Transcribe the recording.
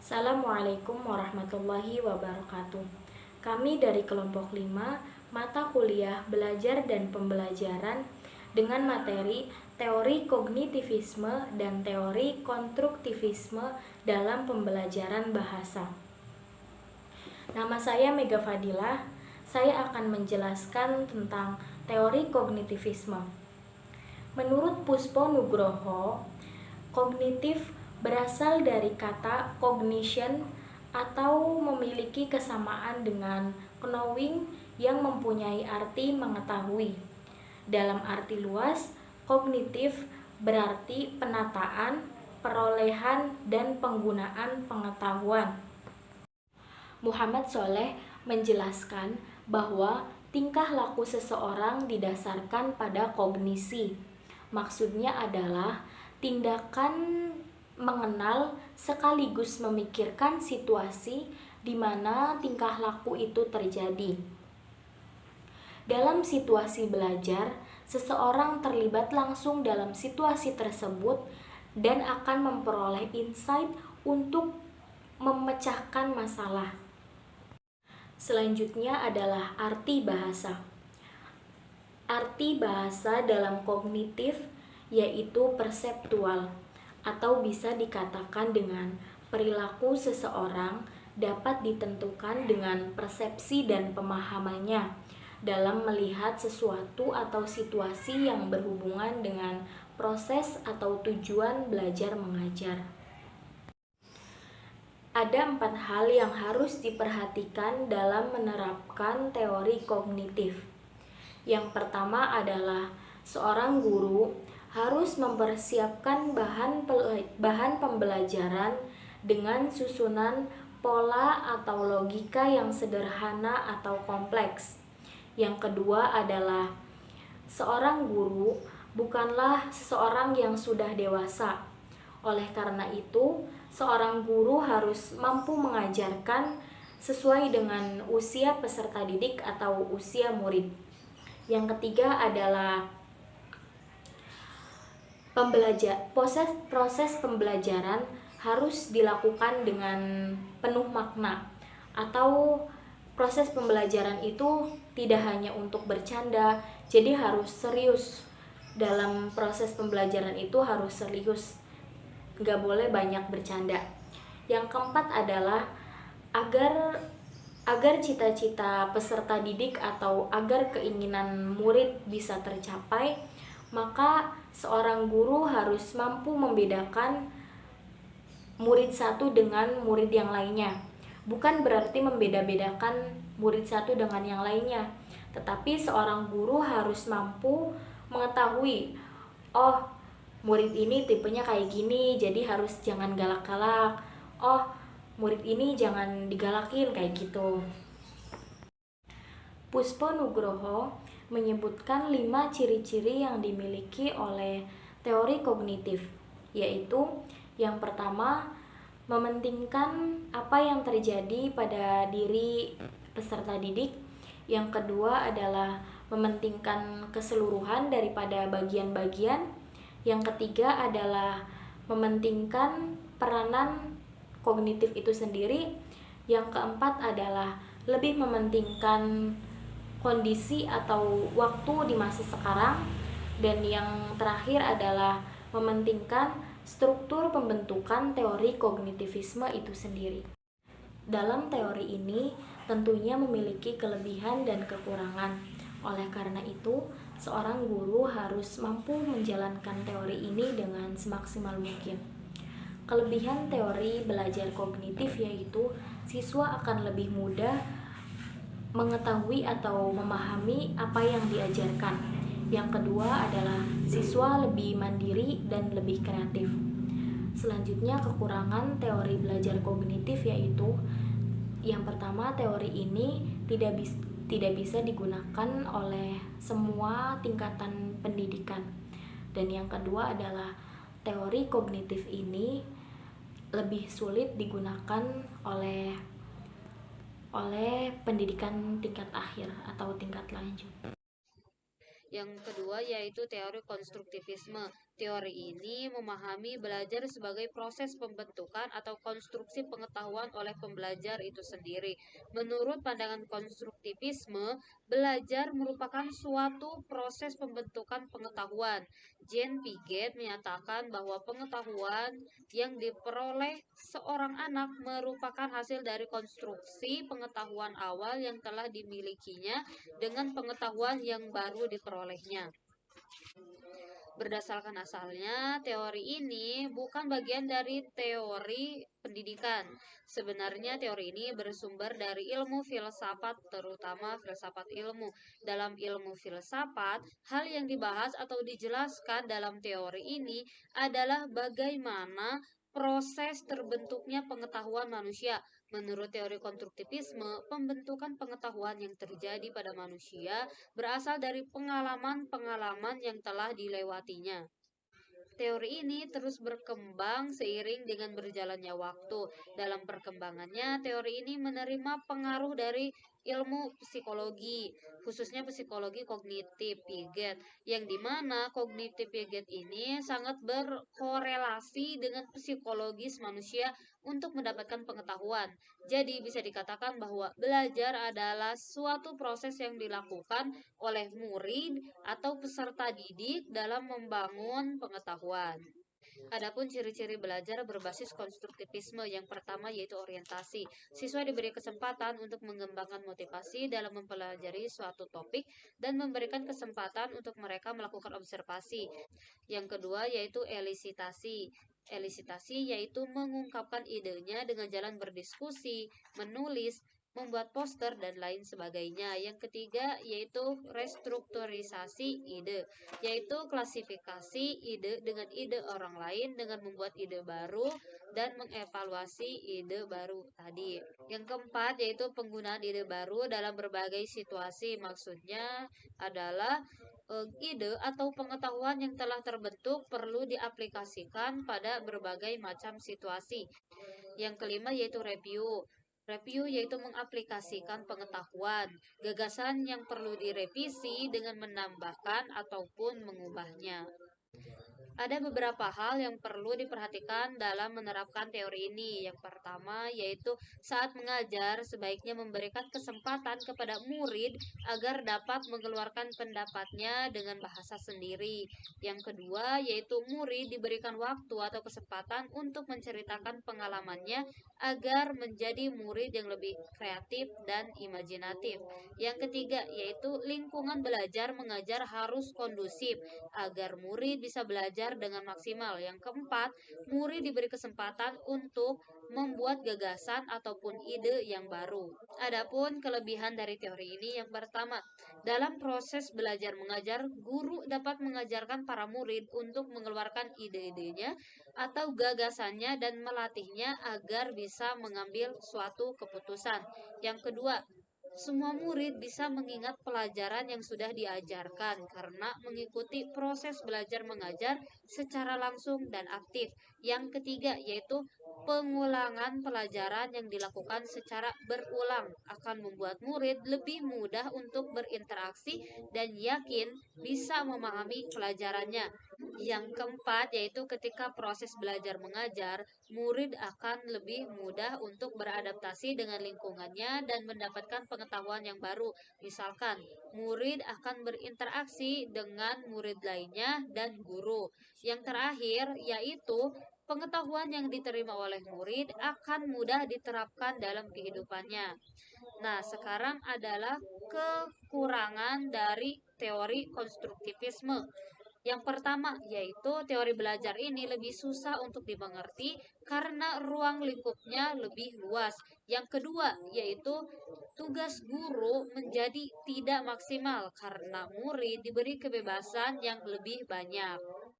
Assalamualaikum warahmatullahi wabarakatuh. Kami dari kelompok 5, mata kuliah belajar dan pembelajaran dengan materi teori kognitivisme dan teori konstruktivisme dalam pembelajaran bahasa. Nama saya Mega Fadilah. Saya akan menjelaskan tentang teori kognitivisme. Menurut Puspo Nugroho, kognitif berasal dari kata cognition atau memiliki kesamaan dengan knowing yang mempunyai arti mengetahui. Dalam arti luas, kognitif berarti penataan, perolehan, dan penggunaan pengetahuan. Muhammad Soleh menjelaskan bahwa tingkah laku seseorang didasarkan pada kognisi. Maksudnya adalah tindakan mengenal sekaligus memikirkan situasi di mana tingkah laku itu terjadi. Dalam situasi belajar, seseorang terlibat langsung dalam situasi tersebut dan akan memperoleh insight untuk memecahkan masalah. Selanjutnya adalah arti bahasa. Arti bahasa dalam kognitif yaitu perseptual, atau bisa dikatakan dengan perilaku seseorang dapat ditentukan dengan persepsi dan pemahamannya dalam melihat sesuatu atau situasi yang berhubungan dengan proses atau tujuan belajar mengajar. Ada 4 hal yang harus diperhatikan dalam menerapkan teori kognitif. Yang pertama adalah seorang guru harus mempersiapkan bahan pembelajaran dengan susunan pola atau logika yang sederhana atau kompleks. Yang kedua adalah seorang guru bukanlah seseorang yang sudah dewasa. Oleh karena itu, seorang guru harus mampu mengajarkan sesuai dengan usia peserta didik atau usia murid. Yang ketiga adalah proses pembelajaran harus dilakukan dengan penuh makna, atau proses pembelajaran itu tidak hanya untuk bercanda, jadi harus serius. Dalam proses pembelajaran itu harus serius, nggak boleh banyak bercanda. Yang keempat adalah agar cita-cita peserta didik atau agar keinginan murid bisa tercapai, maka seorang guru harus mampu membedakan murid satu dengan murid yang lainnya. Bukan berarti membeda-bedakan murid satu dengan yang lainnya, tetapi seorang guru harus mampu mengetahui, oh, murid ini tipenya kayak gini, jadi harus jangan galak-galak. Oh, murid ini jangan digalakin, kayak gitu. Puspo Nugroho menyebutkan 5 ciri-ciri yang dimiliki oleh teori kognitif, yaitu yang pertama, mementingkan apa yang terjadi pada diri peserta didik. Yang kedua adalah mementingkan keseluruhan daripada bagian-bagian. Yang ketiga adalah mementingkan peranan kognitif itu sendiri. Yang keempat adalah lebih mementingkan kondisi atau waktu di masa sekarang. Dan yang terakhir adalah mementingkan struktur pembentukan teori kognitivisme itu sendiri. Dalam teori ini tentunya memiliki kelebihan dan kekurangan. Oleh karena itu, seorang guru harus mampu menjalankan teori ini dengan semaksimal mungkin. Kelebihan teori belajar kognitif yaitu siswa akan lebih mudah mengetahui atau memahami apa yang diajarkan. Yang kedua adalah siswa lebih mandiri dan lebih kreatif. Selanjutnya, kekurangan teori belajar kognitif yaitu yang pertama, teori ini tidak bisa digunakan oleh semua tingkatan pendidikan. Dan yang kedua adalah teori kognitif ini lebih sulit digunakan oleh pendidikan tingkat akhir atau tingkat lanjut. Yang kedua yaitu teori konstruktivisme. Teori ini memahami belajar sebagai proses pembentukan atau konstruksi pengetahuan oleh pembelajar itu sendiri. Menurut pandangan konstruktivisme, belajar merupakan suatu proses pembentukan pengetahuan. Jean Piaget menyatakan bahwa pengetahuan yang diperoleh seorang anak merupakan hasil dari konstruksi pengetahuan awal yang telah dimilikinya dengan pengetahuan yang baru diperolehnya. Berdasarkan asalnya, teori ini bukan bagian dari teori pendidikan. Sebenarnya teori ini bersumber dari ilmu filsafat, terutama filsafat ilmu. Dalam ilmu filsafat, hal yang dibahas atau dijelaskan dalam teori ini adalah bagaimana proses terbentuknya pengetahuan manusia. Menurut teori konstruktivisme, pembentukan pengetahuan yang terjadi pada manusia berasal dari pengalaman-pengalaman yang telah dilewatinya. Teori ini terus berkembang seiring dengan berjalannya waktu. Dalam perkembangannya, teori ini menerima pengaruh dari ilmu psikologi, khususnya psikologi kognitif Piaget, yang dimana kognitif Piaget ini sangat berkorelasi dengan psikologis manusia untuk mendapatkan pengetahuan. Jadi bisa dikatakan bahwa belajar adalah suatu proses yang dilakukan oleh murid atau peserta didik dalam membangun pengetahuan. Adapun ciri-ciri belajar berbasis konstruktivisme yang pertama yaitu orientasi. Siswa diberi kesempatan untuk mengembangkan motivasi dalam mempelajari suatu topik dan memberikan kesempatan untuk mereka melakukan observasi. Yang kedua yaitu elisitasi. Elisitasi yaitu mengungkapkan idenya dengan jalan berdiskusi, menulis, membuat poster dan lain sebagainya. Yang ketiga yaitu restrukturisasi ide, yaitu klasifikasi ide dengan ide orang lain dengan membuat ide baru dan mengevaluasi ide baru tadi. Yang keempat yaitu penggunaan ide baru dalam berbagai situasi. Maksudnya adalah ide atau pengetahuan yang telah terbentuk perlu diaplikasikan pada berbagai macam situasi. Yang kelima yaitu review. Review yaitu mengaplikasikan pengetahuan, gagasan yang perlu direvisi dengan menambahkan ataupun mengubahnya. Ada beberapa hal yang perlu diperhatikan dalam menerapkan teori ini. Yang pertama yaitu saat mengajar sebaiknya memberikan kesempatan kepada murid agar dapat mengeluarkan pendapatnya dengan bahasa sendiri. Yang kedua yaitu murid diberikan waktu atau kesempatan untuk menceritakan pengalamannya agar menjadi murid yang lebih kreatif dan imajinatif. Yang ketiga yaitu lingkungan belajar mengajar harus kondusif agar murid bisa belajar dengan maksimal. Yang keempat, murid diberi kesempatan untuk membuat gagasan ataupun ide yang baru. Adapun kelebihan dari teori ini yang pertama, dalam proses belajar mengajar, guru dapat mengajarkan para murid untuk mengeluarkan ide-idenya atau gagasannya dan melatihnya agar bisa mengambil suatu keputusan. Yang kedua, semua murid bisa mengingat pelajaran yang sudah diajarkan karena mengikuti proses belajar mengajar secara langsung dan aktif. Yang ketiga yaitu pengulangan pelajaran yang dilakukan secara berulang akan membuat murid lebih mudah untuk berinteraksi dan yakin bisa memahami pelajarannya. Yang keempat yaitu ketika proses belajar mengajar, murid akan lebih mudah untuk beradaptasi dengan lingkungannya dan mendapatkan pengetahuan yang baru. Misalkan, murid akan berinteraksi dengan murid lainnya dan guru. Yang terakhir yaitu pengetahuan yang diterima oleh murid akan mudah diterapkan dalam kehidupannya. Nah, sekarang adalah kekurangan dari teori konstruktivisme. Yang pertama, yaitu teori belajar ini lebih susah untuk dimengerti karena ruang lingkupnya lebih luas. Yang kedua, yaitu tugas guru menjadi tidak maksimal karena murid diberi kebebasan yang lebih banyak.